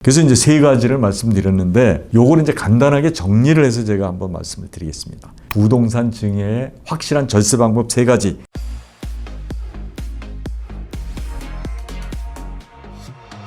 그래서 이제 세 가지를 말씀드렸는데 요거는 이제 간단하게 정리를 해서 제가 한번 말씀을 드리겠습니다. 부동산 증여의 확실한 절세 방법 세 가지.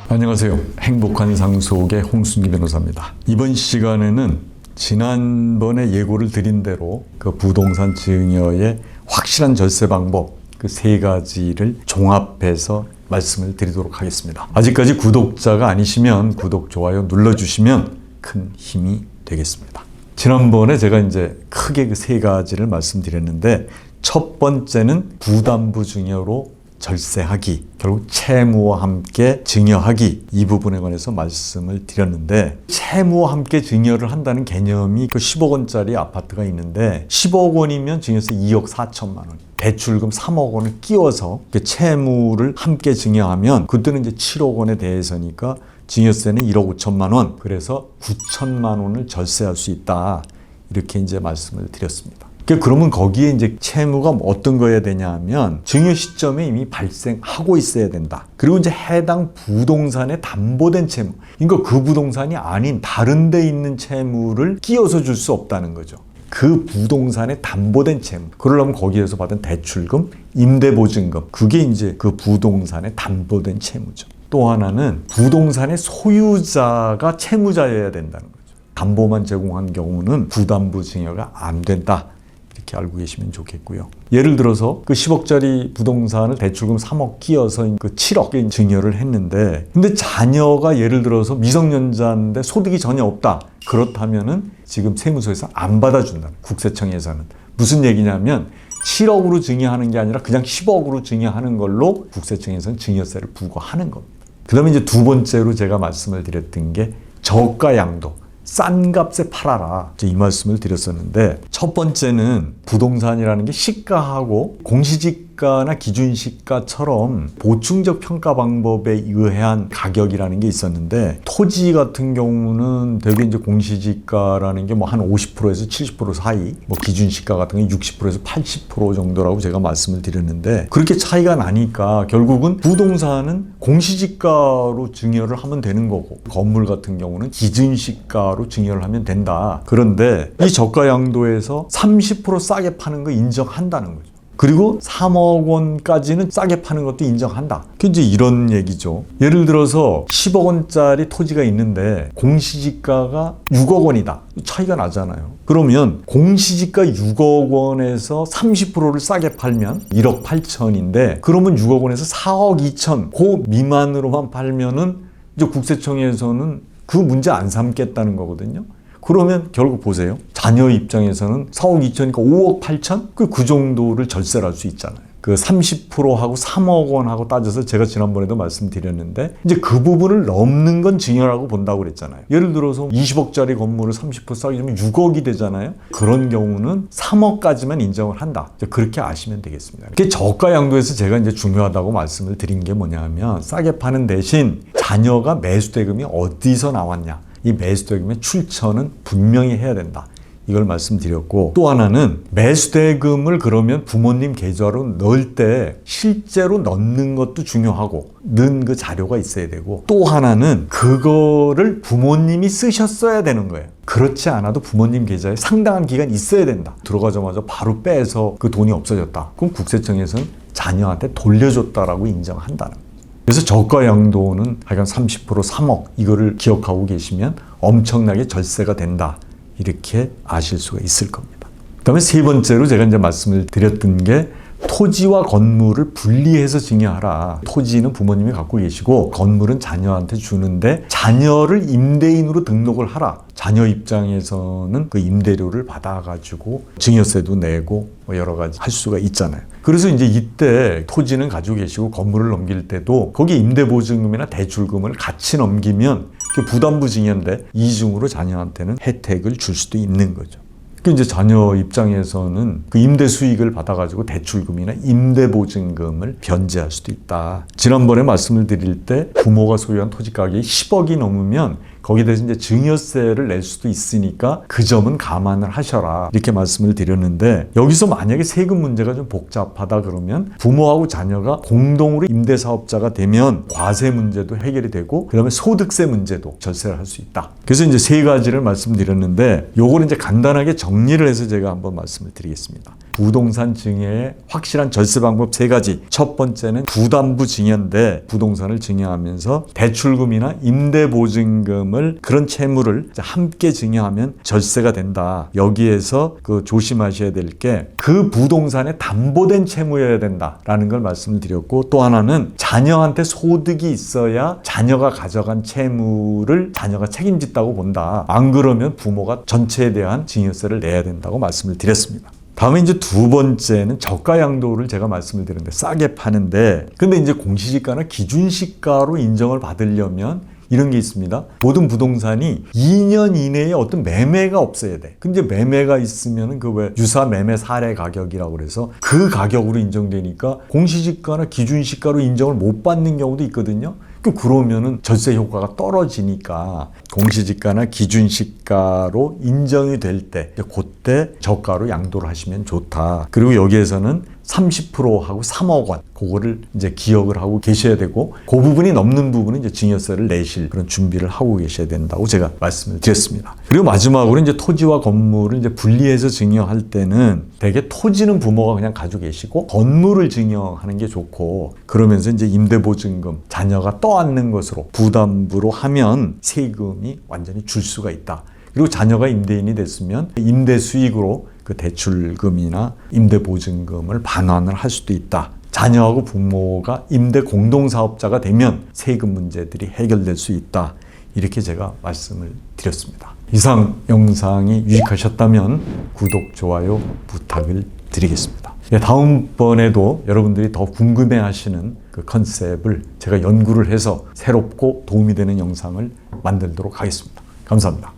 안녕하세요. 행복한 상속의 홍순기 변호사입니다. 이번 시간에는 지난번에 예고를 드린 대로 그 부동산 증여의 확실한 절세 방법 그 세 가지를 종합해서 말씀을 드리도록 하겠습니다. 아직까지 구독자가 아니시면 구독, 좋아요 눌러주시면 큰 힘이 되겠습니다. 지난번에 제가 이제 크게 그 세 가지를 말씀드렸는데 첫 번째는 부담부 증여로 절세하기, 결국 채무와 함께 증여하기, 이 부분에 관해서 말씀을 드렸는데 채무와 함께 증여를 한다는 개념이 그 10억 원짜리 아파트가 있는데 10억 원이면 증여세 2억 4천만 원, 대출금 3억 원을 끼워서 그 채무를 함께 증여하면 그때는 이제 7억 원에 대해서니까 증여세는 1억 5천만 원, 그래서 9천만 원을 절세할 수 있다, 이렇게 이제 말씀을 드렸습니다. 그러면 거기에 이제 채무가 어떤 거여야 되냐 하면 증여 시점에 이미 발생하고 있어야 된다. 그리고 이제 해당 부동산에 담보된 채무, 그러니까 그 부동산이 아닌 다른 데 있는 채무를 끼워서 줄 수 없다는 거죠. 그 부동산에 담보된 채무, 그러려면 거기에서 받은 대출금, 임대보증금, 그게 이제 그 부동산에 담보된 채무죠. 또 하나는 부동산의 소유자가 채무자여야 된다는 거죠. 담보만 제공한 경우는 부담부 증여가 안 된다, 이렇게 알고 계시면 좋겠고요. 예를 들어서 그 10억짜리 부동산을 대출금 3억 끼워서 그 7억 증여를 했는데, 근데 자녀가 예를 들어서 미성년자인데 소득이 전혀 없다. 그렇다면은 지금 세무서에서 안 받아준다. 국세청에서는. 무슨 얘기냐면 7억으로 증여하는 게 아니라 그냥 10억으로 증여하는 걸로 국세청에서는 증여세를 부과하는 겁니다. 그 다음에 이제 두 번째로 제가 말씀을 드렸던 게 저가 양도, 싼 값에 팔아라, 이 말씀을 드렸었는데, 첫 번째는 부동산이라는 게 시가하고 공시지가나 기준시가처럼 보충적 평가 방법에 의한 가격이라는 게 있었는데, 토지 같은 경우는 되게 이제 공시지가라는 게 뭐 한 50%에서 70% 사이, 뭐 기준시가 같은 게 60%에서 80% 정도라고 제가 말씀을 드렸는데, 그렇게 차이가 나니까 결국은 부동산은 공시지가로 증여를 하면 되는 거고, 건물 같은 경우는 기준시가로 증여를 하면 된다. 그런데 이 저가 양도에서 30% 싸게 파는 거 인정한다는 거죠. 그리고 3억 원까지는 싸게 파는 것도 인정한다. 그게 이제 이런 얘기죠. 예를 들어서 10억 원짜리 토지가 있는데 공시지가가 6억 원이다. 차이가 나잖아요. 그러면 공시지가 6억 원에서 30%를 싸게 팔면 1억 8천인데, 그러면 6억 원에서 4억 2천, 그 미만으로만 팔면은 이제 국세청에서는 그 문제 안 삼겠다는 거거든요. 그러면 결국 보세요. 자녀 입장에서는 4억 2천이니까 5억 8천? 그 정도를 절세를 할 수 있잖아요. 그 30%하고 3억 원하고 따져서 제가 지난번에도 말씀드렸는데, 이제 그 부분을 넘는 건 증여라고 본다고 그랬잖아요. 예를 들어서 20억짜리 건물을 30% 싸게 주면 6억이 되잖아요. 그런 경우는 3억까지만 인정을 한다. 그렇게 아시면 되겠습니다. 그게 저가 양도에서 제가 이제 중요하다고 말씀을 드린 게 뭐냐면, 싸게 파는 대신 자녀가 매수대금이 어디서 나왔냐, 이 매수대금의 출처는 분명히 해야 된다, 이걸 말씀드렸고, 또 하나는 매수대금을 그러면 부모님 계좌로 넣을 때 실제로 넣는 것도 중요하고, 넣은 그 자료가 있어야 되고, 또 하나는 그거를 부모님이 쓰셨어야 되는 거예요. 그렇지 않아도 부모님 계좌에 상당한 기간 있어야 된다. 들어가자마자 바로 빼서 그 돈이 없어졌다. 그럼 국세청에서는 자녀한테 돌려줬다라고 인정한다는 거예요. 그래서 저가 양도는 하여간 30% 3억, 이거를 기억하고 계시면 엄청나게 절세가 된다, 이렇게 아실 수가 있을 겁니다. 그 다음에 세 번째로 제가 이제 말씀을 드렸던 게 토지와 건물을 분리해서 증여하라. 토지는 부모님이 갖고 계시고 건물은 자녀한테 주는데 자녀를 임대인으로 등록을 하라. 자녀 입장에서는 그 임대료를 받아가지고 증여세도 내고 뭐 여러 가지 할 수가 있잖아요. 그래서 이제 이때 토지는 가지고 계시고 건물을 넘길 때도 거기 임대보증금이나 대출금을 같이 넘기면 그 부담부 증여인데 이중으로 자녀한테는 혜택을 줄 수도 있는 거죠. 그 이제 자녀 입장에서는 그 임대 수익을 받아가지고 대출금이나 임대보증금을 변제할 수도 있다. 지난번에 말씀을 드릴 때 부모가 소유한 토지 가격이 10억이 넘으면 거기에 대해서 이제 증여세를 낼 수도 있으니까 그 점은 감안을 하셔라. 이렇게 말씀을 드렸는데 여기서 만약에 세금 문제가 좀 복잡하다 그러면 부모하고 자녀가 공동으로 임대사업자가 되면 과세 문제도 해결이 되고 그다음에 소득세 문제도 절세를 할 수 있다. 그래서 이제 세 가지를 말씀드렸는데 요거는 이제 간단하게 정리를 해서 제가 한번 말씀을 드리겠습니다. 부동산 증여의 확실한 절세 방법 세 가지. 첫 번째는 부담부 증여인데 부동산을 증여하면서 대출금이나 임대보증금을 그런 채무를 함께 증여하면 절세가 된다. 여기에서 그 조심하셔야 될 게 그 부동산에 담보된 채무여야 된다라는 걸 말씀을 드렸고 또 하나는 자녀한테 소득이 있어야 자녀가 가져간 채무를 자녀가 책임진다고 본다. 안 그러면 부모가 전체에 대한 증여세를 내야 된다고 말씀을 드렸습니다. 다음에 이제 두 번째는 저가 양도를 제가 말씀을 드렸는데 싸게 파는데 근데 이제 공시지가나 기준시가로 인정을 받으려면 이런 게 있습니다. 모든 부동산이 2년 이내에 어떤 매매가 없어야 돼. 근데 매매가 있으면은 그 왜 유사 매매 사례 가격이라고 그래서 그 가격으로 인정되니까 공시지가나 기준시가로 인정을 못 받는 경우도 있거든요. 그러면은 절세 효과가 떨어지니까 공시지가나 기준시가로 인정이 될 때 그때 저가로 양도를 하시면 좋다. 그리고 여기에서는 30%하고 3억 원 그거를 이제 기억을 하고 계셔야 되고 그 부분이 넘는 부분은 이제 증여세를 내실 그런 준비를 하고 계셔야 된다고 제가 말씀을 드렸습니다. 그리고 마지막으로 이제 토지와 건물을 이제 분리해서 증여할 때는 대개 토지는 부모가 그냥 가지고 계시고 건물을 증여하는 게 좋고 그러면서 이제 임대보증금 자녀가 떠안는 것으로 부담부로 하면 세금이 완전히 줄 수가 있다. 그리고 자녀가 임대인이 됐으면 임대 수익으로 그 대출금이나 임대보증금을 반환을 할 수도 있다. 자녀하고 부모가 임대 공동사업자가 되면 세금 문제들이 해결될 수 있다. 이렇게 제가 말씀을 드렸습니다. 이상 영상이 유익하셨다면 구독, 좋아요 부탁을 드리겠습니다. 다음번에도 여러분들이 더 궁금해하시는 그 컨셉을 제가 연구를 해서 새롭고 도움이 되는 영상을 만들도록 하겠습니다. 감사합니다.